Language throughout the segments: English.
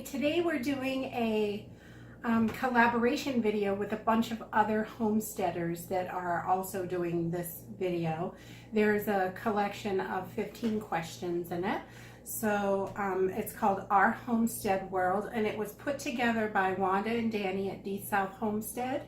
Today we're doing a collaboration video with a bunch of other homesteaders that are also doing this video. There's a collection of 15 questions in it. So it's called Our Homestead World, and it was put together by Wanda and Danny at D South Homestead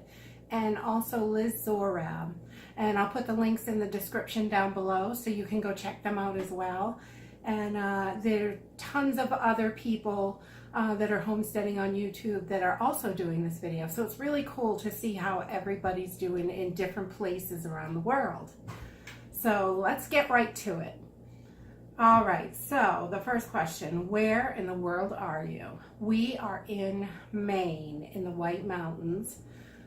and also Liz Zorab. And I'll put the links in the description down below so you can go check them out as well. And there are tons of other people that are homesteading on YouTube that are also doing this video. So it's really cool to see how everybody's doing in different places around the world. So let's get right to it. All right, so the first question, where in the world are you? We are in Maine, in the White Mountains,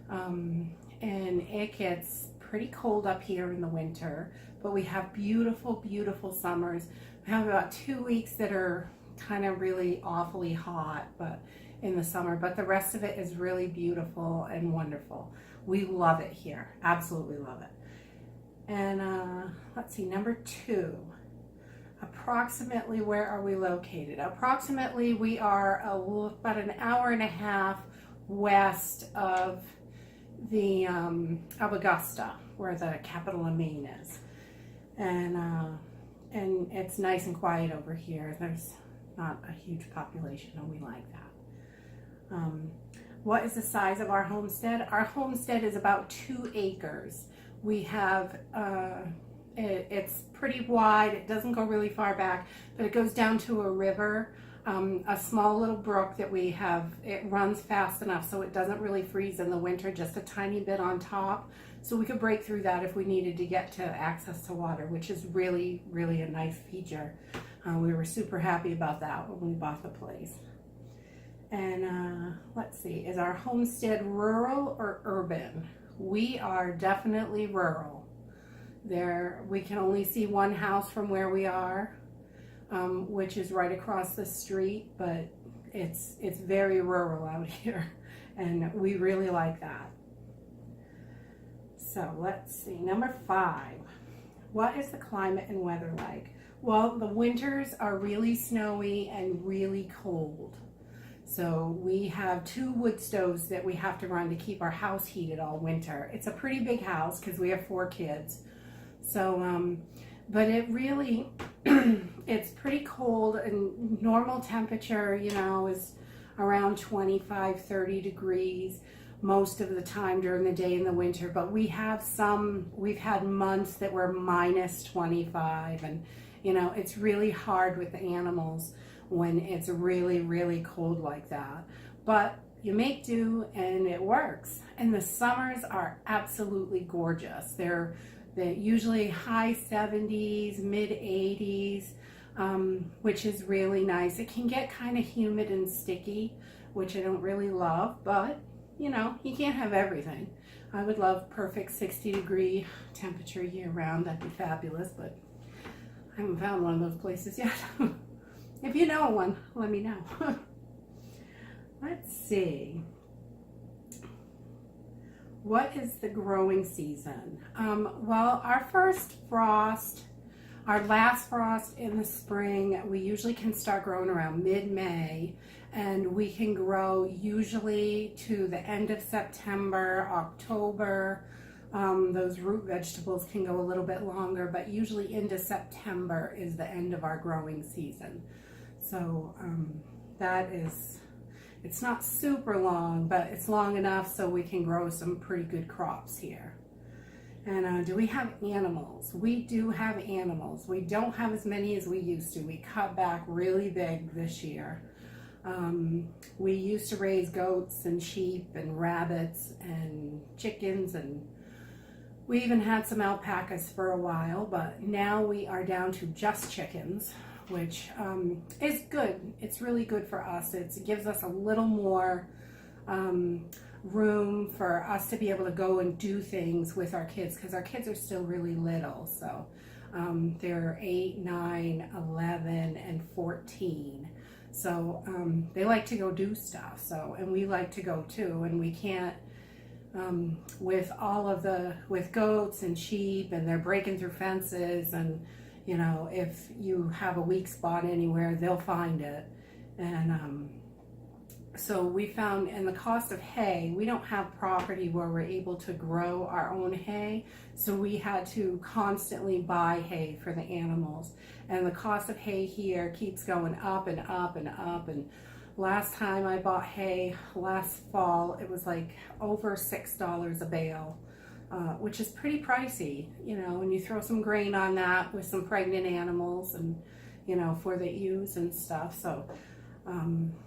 and it gets pretty cold up here in the winter, but we have beautiful, beautiful summers. We have about 2 weeks that are kind of really awfully hot, but in the summer, but the rest of it is really beautiful and wonderful. We love it here, absolutely love it. And let's see, number 2. Approximately where are we located? Approximately we are about an hour and a half west of the of Augusta, where the capital of Maine is, and it's nice and quiet over here. There's not a huge population, and we like that. What is the size of our homestead? Our homestead is about 2 acres. We have it's pretty wide. It doesn't go really far back, but it goes down to a river, a small little brook that we have. It runs fast enough so it doesn't really freeze in the winter, just a tiny bit on top. So we could break through that if we needed to get to access to water, which is really, really a nice feature. We were super happy about that when we bought the place. And let's see, is our homestead rural or urban? We are definitely rural. We can only see one house from where we are, which is right across the street, but it's very rural out here, and we really like that. So let's see, number 5. What is the climate and weather like? Well, the winters are really snowy and really cold. So we have 2 wood stoves that we have to run to keep our house heated all winter. It's a pretty big house because we have 4 kids. So, but it really, it's pretty cold, and normal temperature, you know, is around 25, 30 degrees most of the time during the day in the winter. But we've had months that were minus 25, and, you know, it's really hard with the animals when it's really, really cold like that. But you make do, and it works. And the summers are absolutely gorgeous. They're usually high 70s, mid 80s, which is really nice. It can get kind of humid and sticky, which I don't really love, but you know, you can't have everything. I would love perfect 60-degree temperature year round. That'd be fabulous, but I haven't found one of those places yet. If you know one, let me know. Let's see. What is the growing season? Well, our last frost in the spring, we usually can start growing around mid-May, and we can grow usually to the end of September, October. Those root vegetables can go a little bit longer, but usually into September is the end of our growing season. So it's not super long, but it's long enough so we can grow some pretty good crops here. And do we have animals? We do have animals. We don't have as many as we used to. We cut back really big this year. We used to raise goats and sheep and rabbits and chickens, and we even had some alpacas for a while, but now we are down to just chickens, which is good. It's really good for us. It gives us a little more room for us to be able to go and do things with our kids, because our kids are still really little. So they're 8, 9, 11, and 14. So they like to go do stuff. So, and we like to go too, and we can't, with goats and sheep, and they're breaking through fences, and you know, if you have a weak spot anywhere, they'll find it. And So we found, and the cost of hay, we don't have property where we're able to grow our own hay, so we had to constantly buy hay for the animals, and the cost of hay here keeps going up and up and up. And last time I bought hay last fall, it was like over $6 a bale, which is pretty pricey, you know, when you throw some grain on that with some pregnant animals and, you know, for the ewes and stuff.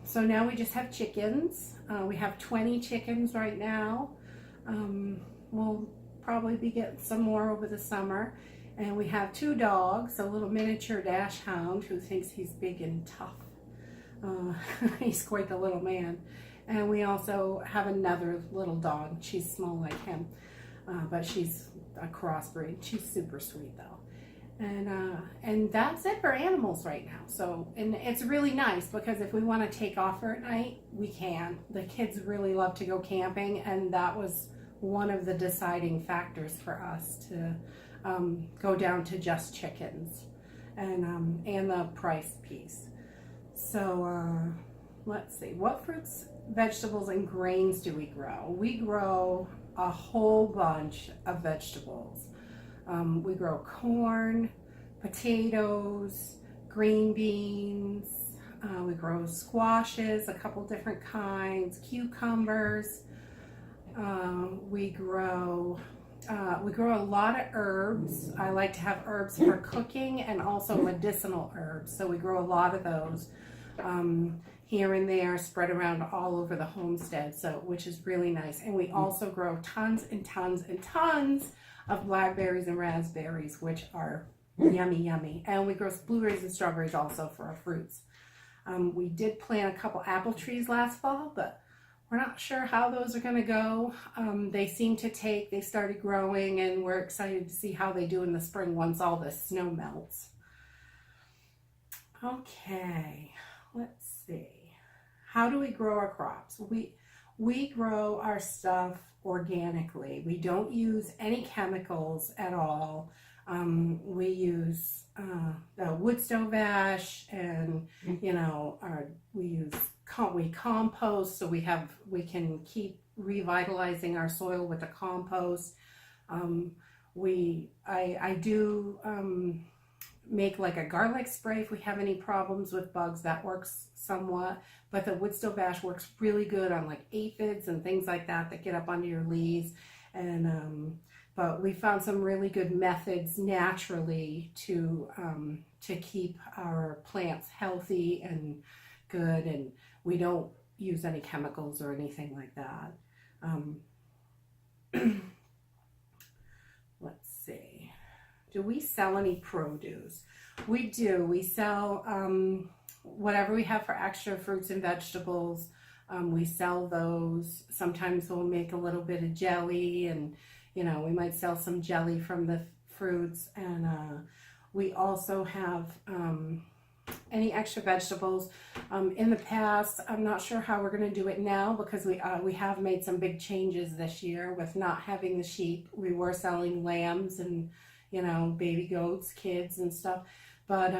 So now we just have chickens. We have 20 chickens right now. We'll probably be getting some more over the summer. And we have 2 dogs, a little miniature dash hound who thinks he's big and tough. He's quite the little man. And we also have another little dog. She's small like him, but she's a crossbreed. She's super sweet though. And that's it for animals right now. So, and it's really nice because if we want to take off for a night, we can. The kids really love to go camping, and that was one of the deciding factors for us to go down to just chickens, and the price piece. So let's see, what fruits, vegetables, and grains do we grow? We grow a whole bunch of vegetables. We grow corn, potatoes, green beans, we grow squashes, a couple different kinds, cucumbers, we grow a lot of herbs. I like to have herbs for cooking and also medicinal herbs, so we grow a lot of those here and there, spread around all over the homestead, so which is really nice. And we also grow tons and tons and tons of blackberries and raspberries, which are yummy, yummy. And we grow blueberries and strawberries also for our fruits. We did plant a couple apple trees last fall, but we're not sure how those are going to go. They seem to take, they started growing, and we're excited to see how they do in the spring once all the snow melts. Okay, let's see. How do we grow our crops? We grow our stuff organically. We don't use any chemicals at all. We use the wood stove ash, and you know, we compost, so we can keep revitalizing our soil with the compost. I do make like a garlic spray if we have any problems with bugs. That works somewhat, but the wood stove ash works really good on like aphids and things like that that get up under your leaves. And but we found some really good methods naturally to keep our plants healthy and good, and we don't use any chemicals or anything like that. Let's see. Do we sell any produce? We do. We sell whatever we have for extra fruits and vegetables. We sell those. Sometimes we'll make a little bit of jelly, and you know, we might sell some jelly from the fruits. And we also have any extra vegetables. In the past, I'm not sure how we're going to do it now, because we have made some big changes this year with not having the sheep. We were selling lambs and, you know, baby goats, kids and stuff, but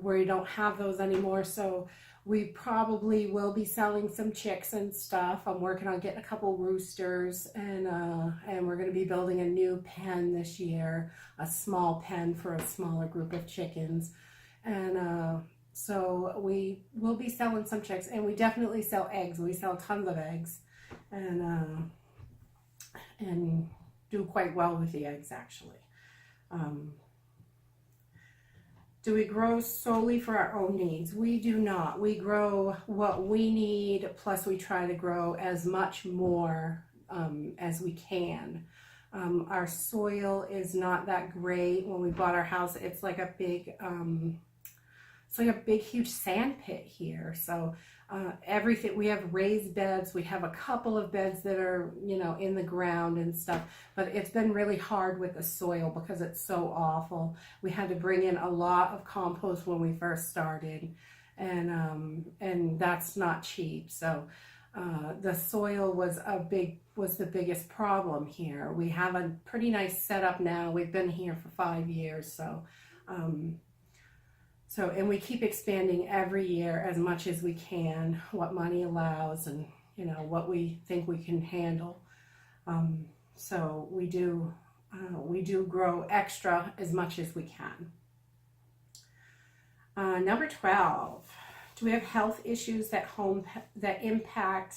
we don't have those anymore, so we probably will be selling some chicks and stuff. I'm working on getting a couple roosters, and we're going to be building a new pen this year, a small pen for a smaller group of chickens. And so we will be selling some chicks, and we definitely sell eggs. We sell tons of eggs, and do quite well with the eggs, actually. Do we grow solely for our own needs? We do not. We grow what we need, plus we try to grow as much more as we can. Our soil is not that great. When we bought our house, it's like a big huge sand pit here. So everything, we have raised beds. We have a couple of beds that are, you know, in the ground and stuff, but it's been really hard with the soil because it's so awful. We had to bring in a lot of compost when we first started, and that's not cheap. So the soil was the biggest problem here. We have a pretty nice setup now. We've been here for 5 years, So, and we keep expanding every year as much as we can, what money allows and, you know, what we think we can handle. So we do grow extra as much as we can. Number 12, do we have health issues that impact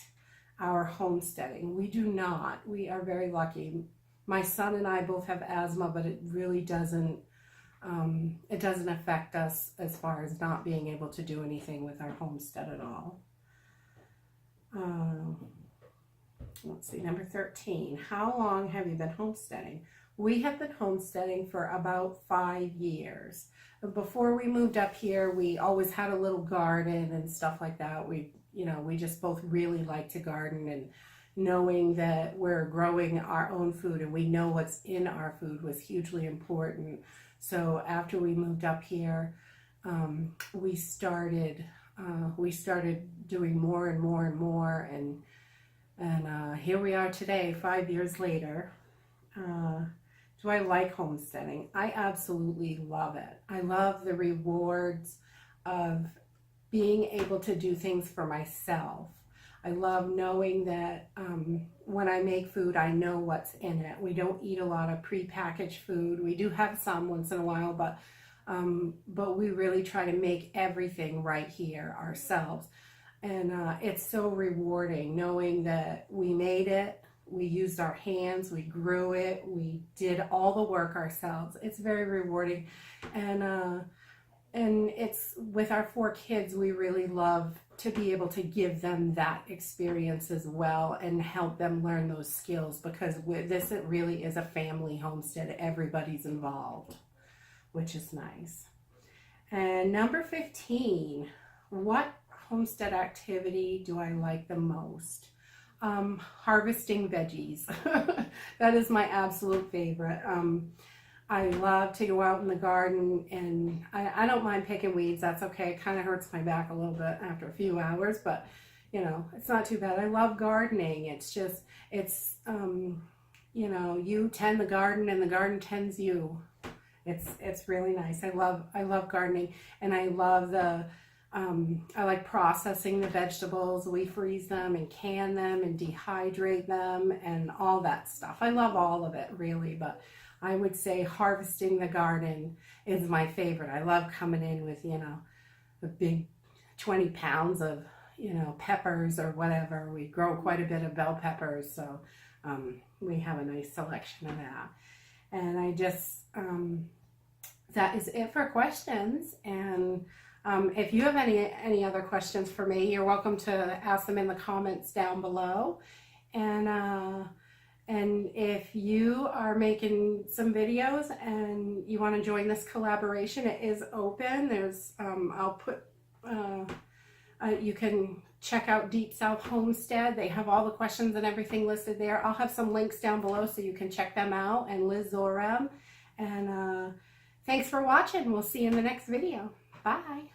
our homesteading? We do not. We are very lucky. My son and I both have asthma, but it really doesn't affect us as far as not being able to do anything with our homestead at all. Let's see, number 13, how long have you been homesteading? We have been homesteading for about 5 years. Before we moved up here, we always had a little garden and stuff like that. We just both really like to garden, and knowing that we're growing our own food and we know what's in our food was hugely important. So after we moved up here, we started doing more and more and more, and here we are today, 5 years later. Do I like homesteading? I absolutely love it. I love the rewards of being able to do things for myself. I love knowing that when I make food, I know what's in it. We don't eat a lot of prepackaged food. We do have some once in a while, but we really try to make everything right here ourselves. And it's so rewarding knowing that we made it, we used our hands, we grew it, we did all the work ourselves. It's very rewarding. And it's, with our 4 kids, we really love to be able to give them that experience as well and help them learn those skills, because it really is a family homestead. Everybody's involved, which is nice. And number 15, what homestead activity do I like the most? Harvesting veggies. That is my absolute favorite. I love to go out in the garden, and I don't mind picking weeds. That's okay. It kind of hurts my back a little bit after a few hours, but you know, it's not too bad. I love gardening. It's just, you know, you tend the garden and the garden tends you. It's really nice. I love gardening, and I love I like processing the vegetables. We freeze them and can them and dehydrate them and all that stuff. I love all of it, really, but I would say harvesting the garden is my favorite. I love coming in with, you know, the big 20 pounds of, you know, peppers or whatever. We grow quite a bit of bell peppers, so we have a nice selection of that. And I just, that is it for questions. And if you have any other questions for me, you're welcome to ask them in the comments down below. And if you are making some videos and you want to join this collaboration, it is open. There's I'll put you can check out Deep South Homestead. They have all the questions and everything listed there. I'll have some links down below so you can check them out, and Liz Zorab. And thanks for watching. We'll see you in the next video. Bye.